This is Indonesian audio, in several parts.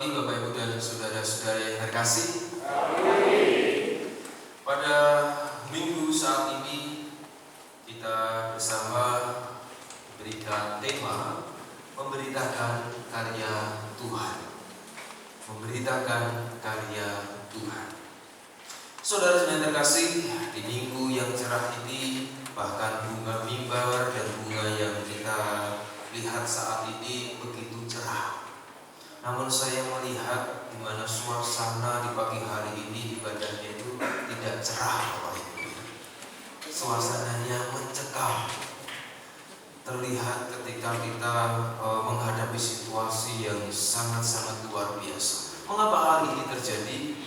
Bapak Ibu dan saudara-saudara yang terkasih, pada minggu saat ini kita bersama berikan tema memberitakan karya Tuhan. Memberitakan karya Tuhan. Saudara yang terkasih, di minggu yang cerah ini bahkan bunga mimbar dan bunga yang kita lihat saat ini begitu cerah. Namun saya melihat di mana suasana di pagi hari ini ibadahnya itu tidak cerah, Bapak Ibu. Suasananya mencekam. Terlihat ketika kita menghadapi situasi yang sangat-sangat luar biasa. Mengapa hal ini terjadi?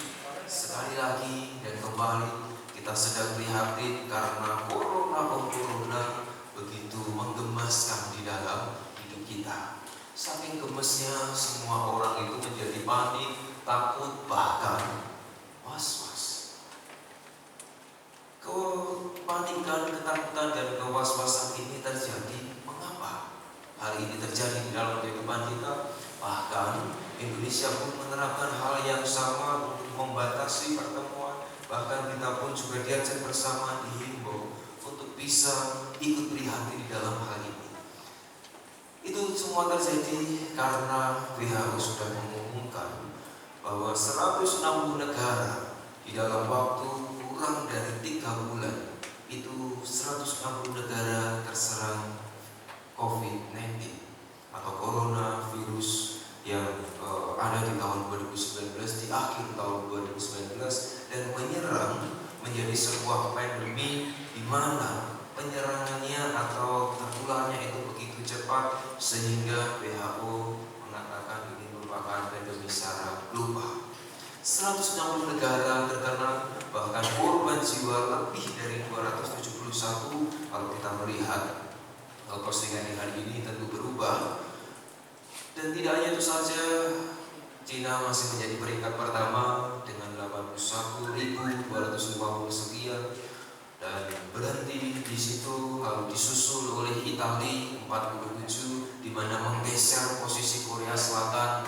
Sekali lagi dan kembali kita sedang prihatin karena corona begitu menggemaskan di dalam hidup kita. Saking gemesnya semua orang itu menjadi panik, takut, bahkan was-was. Kepanikan, ketakutan, dan kewas-wasan ini terjadi. Mengapa hal ini terjadi di dalam kehidupan kita? Bahkan Indonesia pun menerapkan hal yang sama untuk membatasi pertemuan. Bahkan kita pun juga diajak bersama dihimbau untuk bisa ikut prihatin di dalam hal ini. Itu semua terjadi karena WHO sudah mengumumkan bahwa 160 negara di dalam waktu kurang dari 3 bulan itu 160 negara terserang COVID-19 atau coronavirus yang ada di tahun 2019, di akhir tahun 2019, dan menyerang menjadi sebuah pandemi di mana penyerangannya atau tertularnya itu begitu cepat sehingga WHO mengatakan ini merupakan pandemi secara global. 160 negara terkena, bahkan korban jiwa lebih dari 271. Kalau kita melihat postingan di hari ini tentu berubah. Dan tidak hanya itu saja, Cina masih menjadi peringkat pertama dengan 81.250 sekian. Dan berhenti di situ, lalu disusul oleh Italia 47, di mana menggeser posisi Korea Selatan.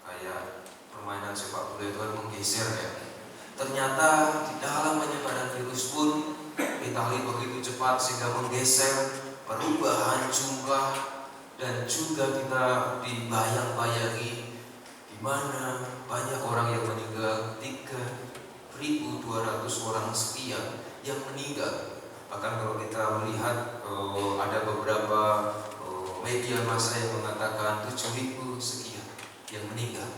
Kayak permainan sepak bola itu kan menggeser ya. Ternyata di dalam penyebaran virus pun Italia begitu cepat sehingga menggeser perubahan jumlah, dan juga kita dibayang-bayangi di mana banyak orang yang meninggal, 3.200 orang sekian yang meninggal. Bahkan kalau kita melihat ada beberapa media massa yang mengatakan 7.000 sekian yang meninggal.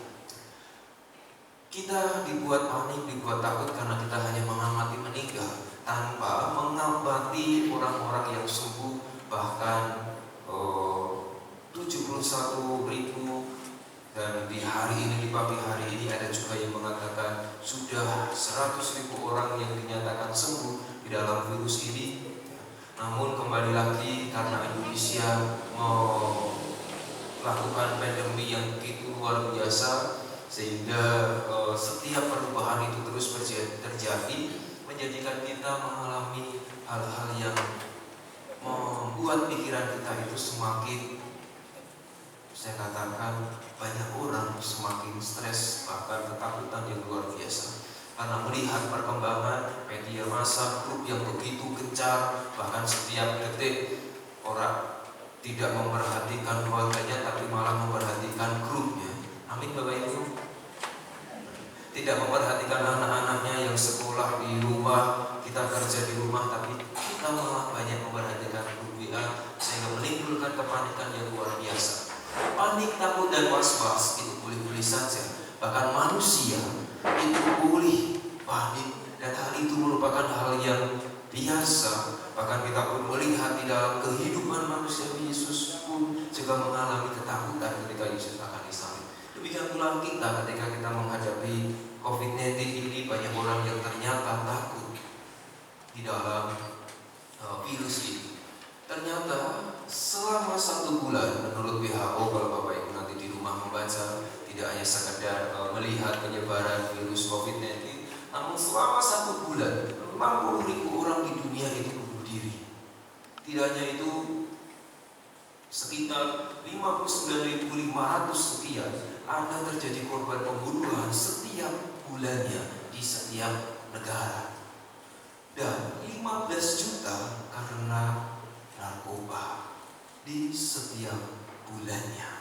Kita dibuat panik, dibuat takut karena kita hanya mengamati meninggal tanpa mengamati orang-orang yang sembuh. Bahkan 71.000, dan di hari ini, di pagi hari ini ada juga yang mengatakan sudah 100.000 orang yang dinyatakan sembuh di dalam virus ini. Namun kembali lagi karena Indonesia melakukan pandemi yang begitu luar biasa, sehingga setiap perubahan itu terus terjadi, menjadikan kita mengalami hal-hal yang membuat pikiran kita itu semakin, saya katakan, banyak orang semakin stres, bahkan ketakutan yang luar biasa karena melihat perkembangan media massa, grup yang begitu gencar. Bahkan setiap detik orang tidak memperhatikan keluarganya, tapi malah memperhatikan grupnya. Amin Bapak Ibu. Tidak memperhatikan anak-anaknya yang sekolah di rumah, kita kerja di rumah, tapi kita malah banyak memperhatikan grup WA, sehingga menimbulkan kepanikan yang luar biasa. Panik, takut, dan was-was itu boleh-boleh saja. Bahkan manusia itu boleh panik, dan hal itu merupakan hal yang biasa. Bahkan kita pun melihat di dalam kehidupan manusia, Yesus pun juga mengalami ketakutan ketika Yesus akan disalib. Demikian pula kita ketika kita menghadapi COVID-19 ini, banyak orang yang ternyata takut di dalam virus ini. Ternyata selama 1 bulan menurut WHO, kalau Bapak Ibu nanti di rumah membaca, tidak hanya sekedar melihat penyebaran virus COVID-19, namun selama 1 bulan 60.000 orang di dunia itu bunuh diri. Tidak hanya itu, sekitar 59.500 sekian ada terjadi korban pembunuhan setiap bulannya di setiap negara. Dan 15 juta karena narkoba di setiap bulannya.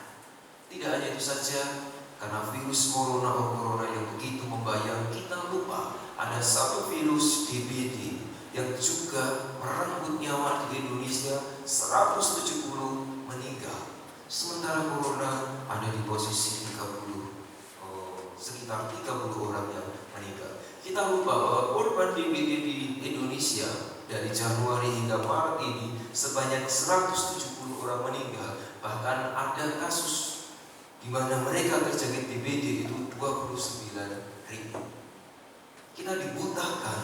Tidak hanya itu saja, karena virus corona yang begitu membayang, kita lupa ada satu virus DBD yang juga merenggut nyawa di Indonesia, 170 meninggal. Sementara corona ada di posisi 30, sekitar 30 orang yang meninggal. Kita lupa bahwa korban DBD di Indonesia dari Januari hingga Maret ini sebanyak 170 orang meninggal. Bahkan ada kasus di mana mereka terjangkit DBD itu 29.000. Kita dibutakan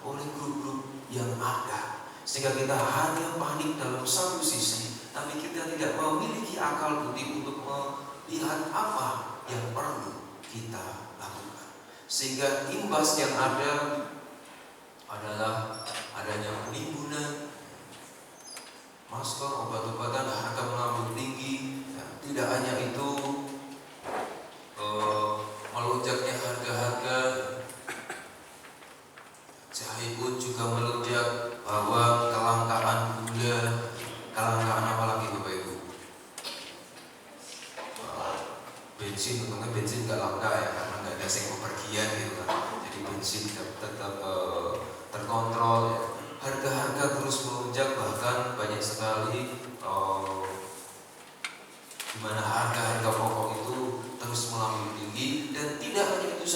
oleh grup-grup yang ada, sehingga kita hanya panik dalam satu sisi, tapi kita tidak memiliki akal budi untuk melihat apa yang perlu kita lakukan. Sehingga imbas yang ada adalah adanya penimbunan masker, obat-obatan, harga melambung tinggi. Tidak hanya itu, melonjaknya harga-harga jahe pun juga melonjak, bahwa kelangkaan gula, kelangkaan apa lagi Bapak Ibu? Bensin, untungnya bensin nggak langka ya, karena nggak ada yang bepergian gitu kan. Jadi bensin tetap terkontrol ya. Harga-harga terus melonjak, bahkan banyak sekali di mana harga-harga pokok itu terus melambung tinggi. Dan tidak hanya itu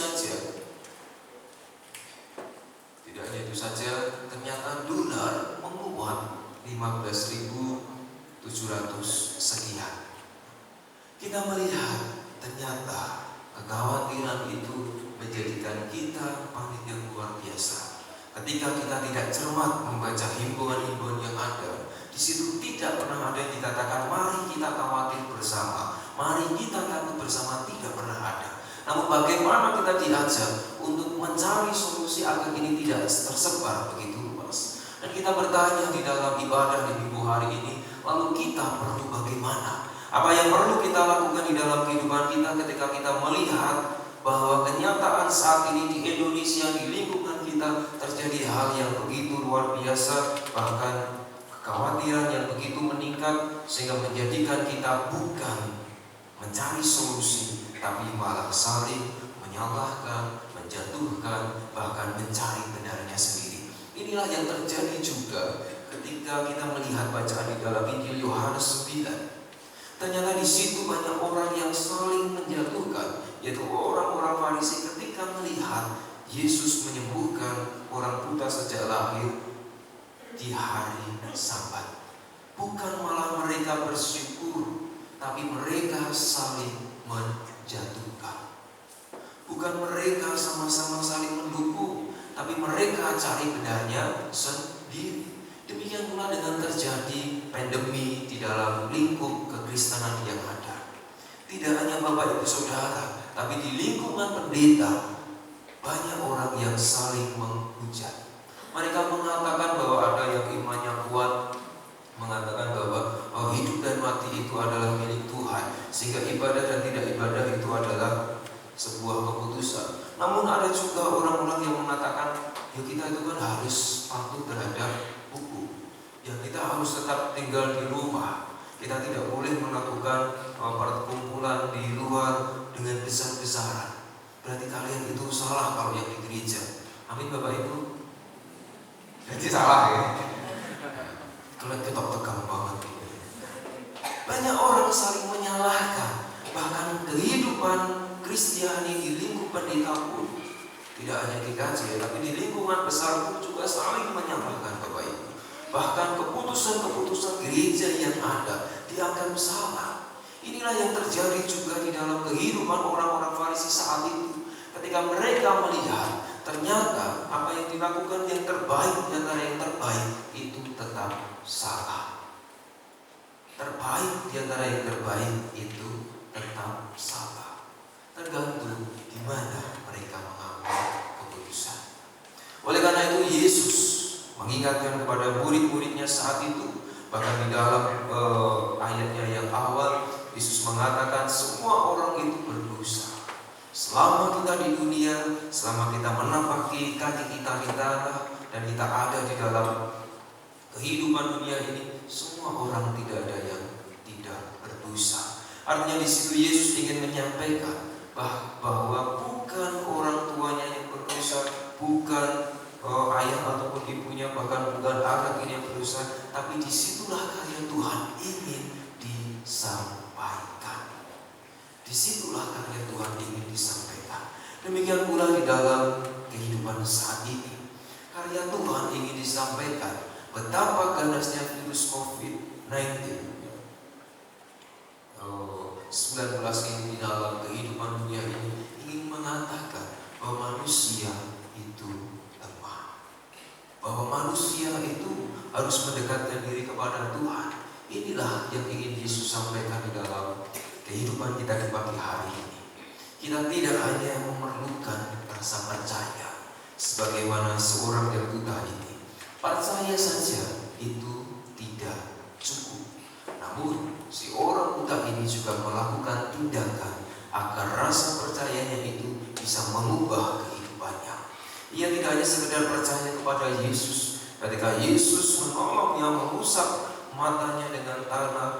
saja, ternyata dolar menguat 15.700 sekian. Kita melihat ternyata kekhawatiran itu menjadikan kita panik yang luar biasa. Ketika kita tidak cermat membaca himbauan-himbauan yang ada, di situ tidak pernah ada yang dikatakan mari kita khawatir bersama, mari kita takut bersama, tidak pernah ada. Namun bagaimana kita diajak untuk mencari solusi agar ini tidak tersebar begitu luas. Dan kita bertanya di dalam ibadah di minggu hari ini, lalu kita perlu bagaimana? Apa yang perlu kita lakukan di dalam kehidupan kita ketika kita melihat bahwa kenyataan saat ini di Indonesia, di lingkungan kita terjadi hal yang begitu luar biasa, bahkan kekhawatiran yang begitu meningkat, sehingga menjadikan kita bukan mencari solusi, tapi malah saling menyalahkan, menjatuhkan, bahkan mencari benarnya sendiri. Inilah yang terjadi juga ketika kita melihat bacaan di dalam Injil Yohanes 9. Ternyata di situ banyak orang yang saling menjatuhkan, yaitu orang-orang Farisi ketika melihat Yesus menyembuhkan orang buta sejak lahir di hari Sabat. Bukan malah mereka bersyukur, tapi mereka saling menjatuhkan. Bukan mereka sama-sama saling mendukung, tapi mereka cari benarnya sendiri. Demikian pula dengan terjadi pandemi di dalam lingkup kekristenan yang ada. Tidak hanya Bapak Ibu Saudara, tapi di lingkungan pendeta banyak orang yang saling menghujat. Mereka mengatakan bahwa ada yang imannya kuat, mengatakan bahwa hidup dan mati itu adalah milik Tuhan, sehingga ibadah dan tidak ibadah itu adalah sebuah keputusan. Namun ada juga orang-orang yang mengatakan, ya kita itu kan harus patuh terhadap hukum, ya kita harus tetap tinggal di rumah, kita tidak boleh melakukan perkumpulan di luar dengan besar-besaran. Berarti kalian itu salah kalau yang di gereja. Amin Bapak Ibu. Jadi salah ya. Kalian ketok tegang banget. Banyak orang saling menyalahkan. Bahkan kehidupan Kristiani di lingkup pendeta pun, tidak hanya GKJ, tapi di lingkungan besar pun juga saling menyalahkan Bapak Ibu. Bahkan keputusan-keputusan gereja yang ada dianggap salah. Inilah yang terjadi juga di dalam kehidupan orang-orang Farisi saat itu. Ketika mereka melihat ternyata apa yang dilakukan yang terbaik di antara yang terbaik itu tetap salah. Terbaik di antara yang terbaik itu tetap salah. Tergantung di mana mereka mengambil keputusan. Oleh karena itu Yesus mengingatkan kepada murid-muridnya saat itu. Bahkan di dalam ayatnya yang awal Yesus mengatakan semua orang itu berdosa. berusaha. Selama kita di dunia, selama kita menapaki kaki kita di tanah dan kita ada di dalam kehidupan dunia ini, semua orang tidak ada yang tidak berdosa. Artinya di situ Yesus ingin menyampaikan bahwa bukan orang tuanya yang berdosa, bukan ayah ataupun ibunya, bahkan bukan anak ini yang berdosa, tapi disitulah karya Tuhan ingin disampaikan. Disitulah karya Tuhan ingin disampaikan. Demikian pula di dalam kehidupan saat ini, karya Tuhan ingin disampaikan betapa ganasnya virus COVID-19 19 ini di dalam kehidupan dunia ini ingin mengatakan bahwa manusia itu lemah, bahwa manusia itu harus mendekatkan diri kepada Tuhan. Inilah yang ingin Yesus sampaikan di dalam kehidupan kita di pagi hari ini. Kita tidak hanya memerlukan rasa percaya sebagaimana seorang yang buta ini. Percaya saja itu tidak cukup. Namun si orang buta ini juga melakukan tindakan agar rasa percayanya itu bisa mengubah kehidupannya. Ia tidak hanya sekedar percaya kepada Yesus. Ketika Yesus menolongnya, mengusap matanya dengan tanah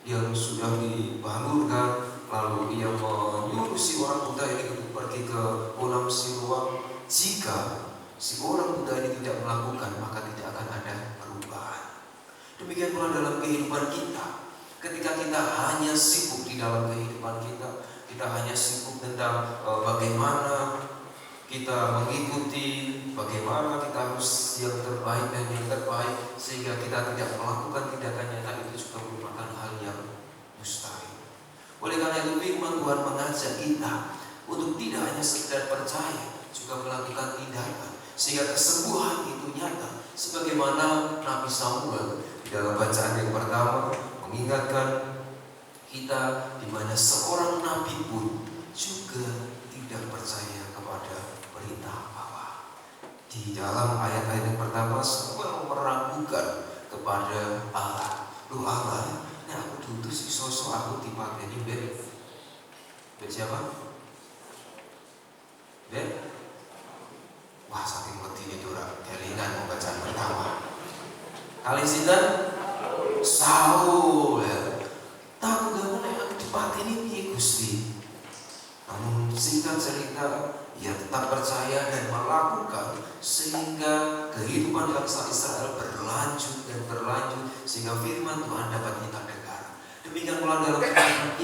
yang sudah dibalurkan, lalu ia menyuruh si orang buta ini untuk pergi ke kolam Siloam. Jika si orang buta ini tidak melakukan, maka tidak akan ada perubahan. Demikian pula dalam kehidupan kita. Ketika kita hanya sibuk di dalam kehidupan kita, kita hanya sibuk tentang bagaimana kita mengikuti, bagaimana kita harus yang terbaik dan yang terbaik, sehingga kita tidak melakukan tindakan nyata, itu juga merupakan hal yang mustahil. Oleh karena itu firman Tuhan mengajak kita untuk tidak hanya sekedar percaya, juga melakukan tindakan, sehingga kesembuhan itu nyata. Sebagaimana Nabi Samuel di dalam bacaan yang pertama mengingatkan kita di mana seorang nabi pun juga tidak percaya kepada perintah Allah. Di dalam ayat-ayat yang pertama Samuel meragukan kepada Allah. Loh Allah, ini aku diutus sosok aku dipakai ini Bet siapa? Bet? Wah, saking medine ora kelingan mau bacaan pertama. Kali sinten? Saul. Tahu gak mana yang dipateni piye Gusti. Namun singkat cerita, ia tetap percaya dan melakukan sehingga kehidupan bangsa Israel berlanjut dan berlanjut sehingga firman Tuhan dapat kita dengar. Demikian pula dalam kehidupan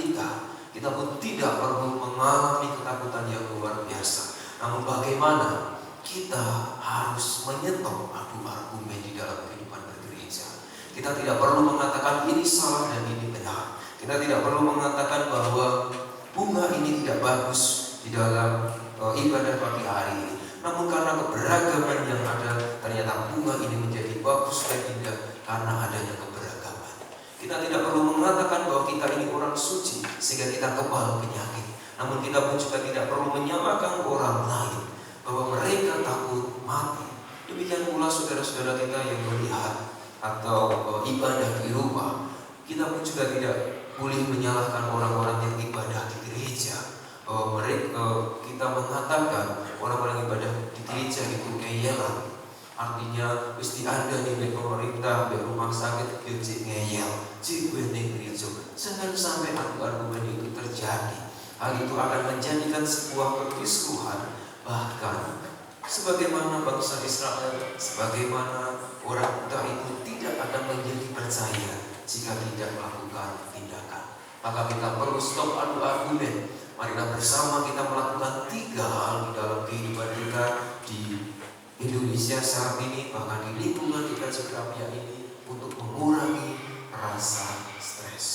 kita pun tidak perlu mengalami ketakutan yang luar biasa. Namun bagaimana kita harus menyetop argumen di dalam kehidupan bergereja. Kita tidak perlu mengatakan ini salah dan ini benar. Kita tidak perlu mengatakan bahwa bunga ini tidak bagus di dalam ibadah pagi hari ini. Namun karena keberagaman yang ada, ternyata bunga ini menjadi bagus dan indah karena adanya keberagaman. Kita tidak perlu mengatakan bahwa kita ini orang suci sehingga kita kebal penyakit. Namun kita pun juga tidak perlu menyamakan orang lain bahwa mereka takut mati. Demikian pula saudara-saudara kita yang melihat atau ibadah di rumah, kita pun juga tidak boleh menyalahkan orang-orang yang ibadah di gereja. Kita mengatakan orang-orang ibadah di gereja itu ngeyelan. Artinya mesti ada nih pemerintah, rumah sakit, gereja ngeyel, cikgu ning gereja. Jangan sampai argumen itu terjadi. Hal itu akan menjadikan sebuah perkisruhan. Bahkan sebagaimana bangsa Israel, sebagaimana orang buta itu tidak akan menjadi percaya jika tidak melakukan tindakan. Maka kita perlu stop adu argumen. Marilah bersama kita melakukan 3 hal di dalam kehidupan kita di Indonesia saat ini, bahkan di lingkungan kita Cekramia ini, untuk mengurangi rasa stres.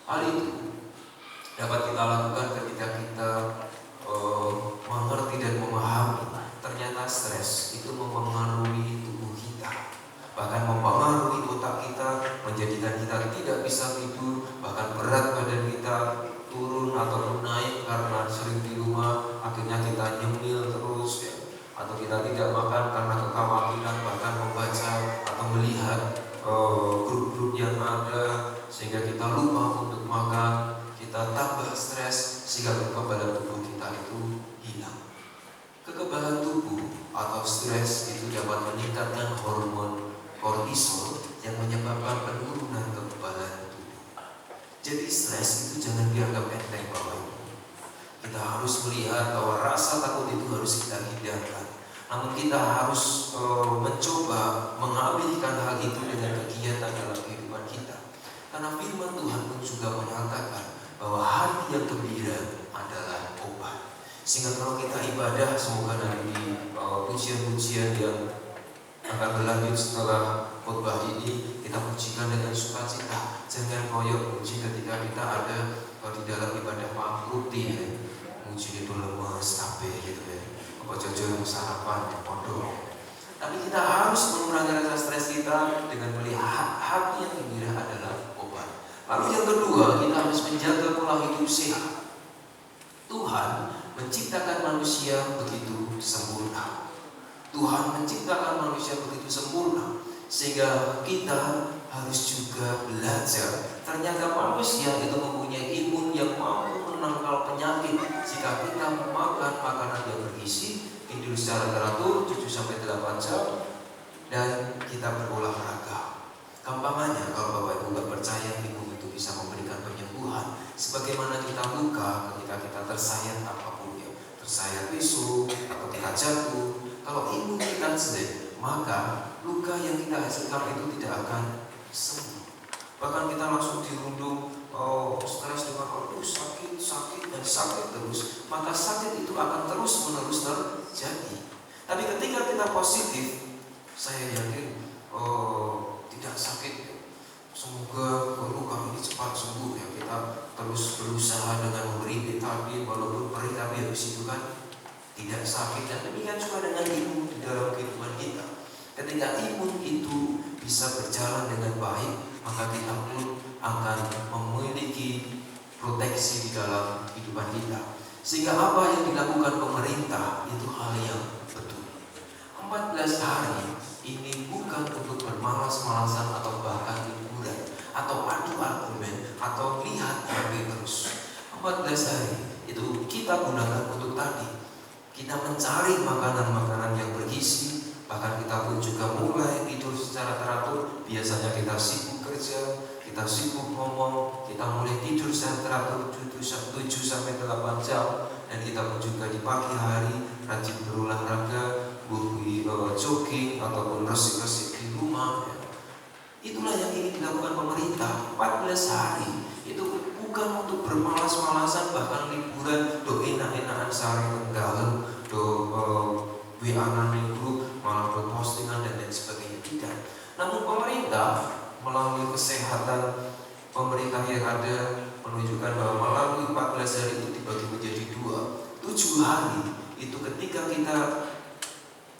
Hal itu dapat kita lakukan ketika kita mengerti dan memahami ternyata stres itu mempengaruhi tubuh kita, bahkan mempengaruhi otak kita, menjadikan kita tidak bisa tidur, bahkan berat badan kita turun atau naik karena sering di rumah, akhirnya kita nyemil terus ya, atau kita tidak makan karena kekhawatiran, bahkan membaca atau melihat grup-grup yang ada sehingga kita lupa untuk makan, kita tambah stres sehingga kekebalan tubuh kita itu hilang. Kekebalan tubuh atau stres itu dapat meningkatkan hormon kortisol yang menyebabkan penurunan kekebalan tubuh. Jadi stres itu jangan dianggap enteng Bapak Ibu. Kita harus melihat bahwa rasa takut itu harus kita hindarkan. Namun kita harus mencoba mengalihkan hal itu dengan kegiatan dalam kehidupan kita. Karena firman Tuhan pun juga menyatakan bahwa hati yang gembira adalah obat. Sehingga kalau kita ibadah, semoga nanti pujian-pujian yang akan berlanjut setelah khotbah ini kita pujikan dengan sukacita. Jangan koyok puji ketika kita ada di dalam ibadah pangruti ya. Puji itu lemes, capek gitu ya. Apa jujur sarapan ya pondok. Tapi kita harus mengurangi rasa stres kita dengan melihat hati yang gembira adalah obat. Lalu yang kedua, kita harus menjaga pola hidup sehat. Tuhan menciptakan manusia begitu sempurna. Tuhan menciptakan manusia begitu sempurna, sehingga kita harus juga belajar. Ternyata manusia itu mempunyai imun yang mampu menangkal penyakit jika kita memakan makanan yang bergizi, tidur secara teratur 7-8 jam, dan kita berolahraga. Gampangannya, kalau Bapak Ibu nggak percaya imun itu bisa memberikan penyembuhan, sebagaimana kita luka ketika kita tersayat apapun ya, tersayat pisau atau kita jatuh. Kalau imun kita jelek, maka luka yang kita hasilkan itu tidak akan sembuh. Bahkan kita langsung dirundung stres dengan sakit dan sakit terus, maka sakit itu akan terus menerus terjadi. Tapi ketika kita positif, saya yakin tidak sakit. Semoga luka ini cepat sembuh ya. Kita terus berusaha dengan memberi vitamin walaupun perih, tapi habis itu kan tidak sakit. Dan demikian juga dengan imun di dalam kehidupan kita. Ketika imun itu bisa berjalan dengan baik, maka kita pun akan memiliki proteksi di dalam kehidupan kita. Sehingga apa yang dilakukan pemerintah itu hal yang betul. 14 hari ini bukan untuk bermalas-malasan atau bahkan liburan atau adu argumen atau lihat HP terus. 14 hari itu kita gunakan untuk tadi. Kita mencari makanan-makanan yang bergizi. Bahkan kita pun juga mulai tidur secara teratur. Biasanya kita sibuk kerja, kita sibuk ngomong, kita mulai tidur secara teratur 7-8 jam. Dan kita pun juga di pagi hari rajin berolahraga, jogging ataupun resik-resik di rumah. Itulah yang ingin dilakukan pemerintah. 14 hari itu bukan untuk bermalas-malasan, bahkan liburan, enak-enakan sehari tenggelam, WA-an minggu, malah postingan dan lain sebagainya. Tidak. Namun pemerintah melalui kesehatan pemerintah yang ada menunjukkan bahwa melalui 14 hari itu dibagi menjadi 2. 7 hari itu ketika kita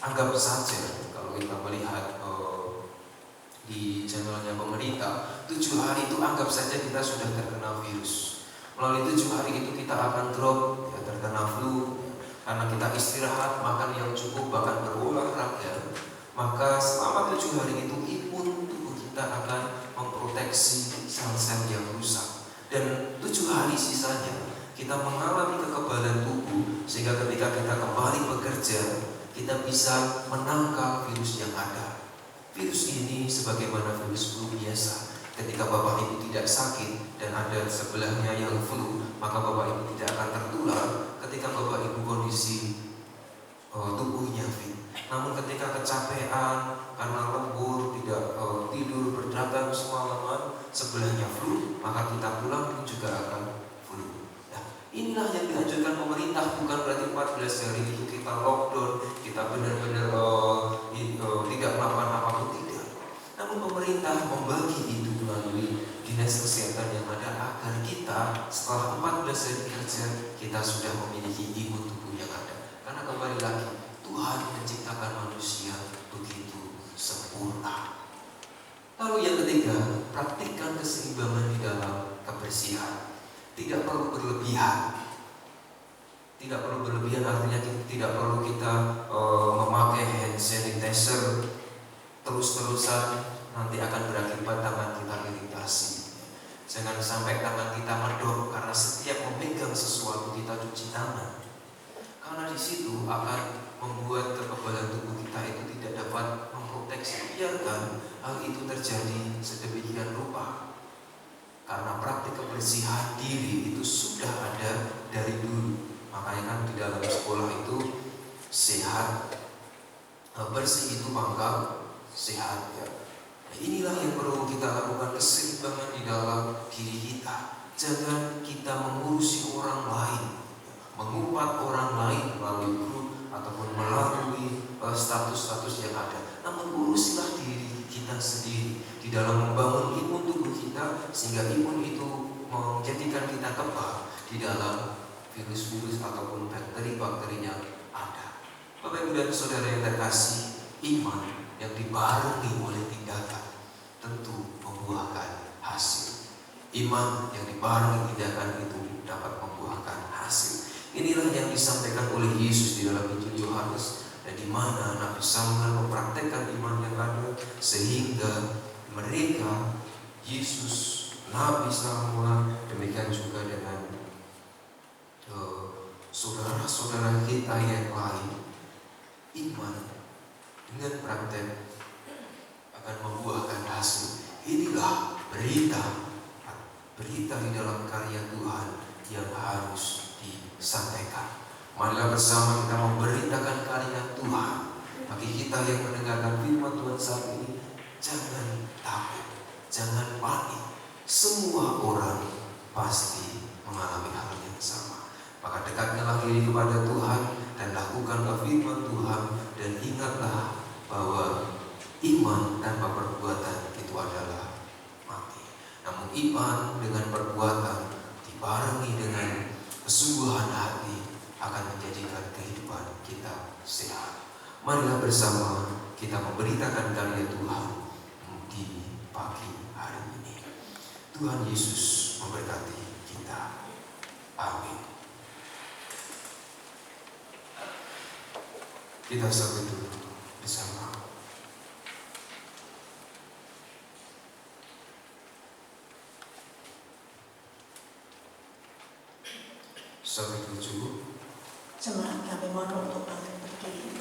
anggap saja, kalau kita melihat di channelnya pemerintah, 7 hari itu anggap saja kita sudah terkena virus. Melalui 7 hari itu kita akan drop ya, terkena flu ya, karena kita istirahat, makan yang cukup, bahkan berolahraga. Maka selama 7 hari itu imun tubuh kita akan memproteksi sel-sel yang rusak. Dan 7 hari sisanya kita mengalami kekebalan tubuh, sehingga ketika kita kembali bekerja, kita bisa menangkal virus yang ada. Virus ini sebagaimana virus flu biasa. Ketika Bapak Ibu tidak sakit dan ada sebelahnya yang flu, maka Bapak Ibu tidak akan tertular ketika Bapak Ibu kondisi tubuhnya fit. Namun ketika kecapean karena lembur, tidak tidur berdagang semalaman, sebelahnya flu, maka kita pulang pun juga akan flu. Nah, inilah yang dianjurkan pemerintah. Bukan berarti 14 hari itu kita lockdown, kita benar-benar tidak melakukan apapun, tidak. Namun pemerintah membagi itu melalui dinas kesehatan yang ada agar kita setelah 14 hari kerja kita sudah memiliki imun tubuh yang ada. Karena kembali lagi, Tuhan menciptakan manusia begitu sempurna. Lalu yang ketiga, praktikkan keseimbangan di dalam kebersihan. Tidak perlu berlebihan. Tidak perlu berlebihan artinya tidak perlu kita memakai hand sanitizer terus-terusan, nanti akan berakibat tangan kita iritasi. Jangan sampai tangan kita medok karena setiap memegang sesuatu kita cuci tangan. Karena di situ akan membuat kekebalan tubuh kita itu tidak dapat memproteksi. Biarkan hal itu terjadi sedemikian rupa. Karena praktik kebersihan diri itu sudah ada dari dulu. Makanya kan di dalam sekolah itu sehat, bersih itu pangkal sehat ya. Nah, inilah yang perlu kita lakukan, keseimbangan di dalam diri kita. Jangan kita mengurusi orang lain, mengumpat orang lain melalui grup ataupun melalui status-status yang ada. Namun urusilah diri kita sendiri di dalam membangun imun tubuh kita, sehingga imun itu menjadikan kita kebal di dalam virus-virus ataupun bakteri-bakteri yang ada. Bapak Ibu dan Saudara yang terkasih, iman yang dibarengi oleh tindakan tentu membuahkan hasil. Iman yang dibarengi tindakan itu dapat membuahkan hasil. Inilah yang disampaikan oleh Yesus di dalam Injil Yohanes, dan di mana Nabi Samuel mempraktekkan iman yang ada, sehingga mereka, Yesus, Nabi Samuel, demikian juga dengan saudara-saudara kita yang lain, iman dengan praktek akan membuahkan hasil. Inilah berita di dalam karya Tuhan yang harus disampaikan. Marilah bersama kita memberitakan karya Tuhan. Bagi kita yang mendengarkan firman Tuhan saat ini, jangan takut, jangan panik. Semua orang pasti mengalami hal yang sama. Maka dekatkanlah diri kepada Tuhan dan lakukanlah firman Tuhan, dan ingatlah bahwa iman tanpa perbuatan itu adalah mati. Namun iman dengan perbuatan dibarengi dengan kesungguhan hati akan menjadikan kehidupan kita sehat. Marilah bersama kita memberitakan karya Tuhan di pagi hari ini. Tuhan Yesus memberkati kita. Amin. Kita satu dulu bersama. Sampai tujuh. Jemaat kami mohon untuk bangkit berdiri.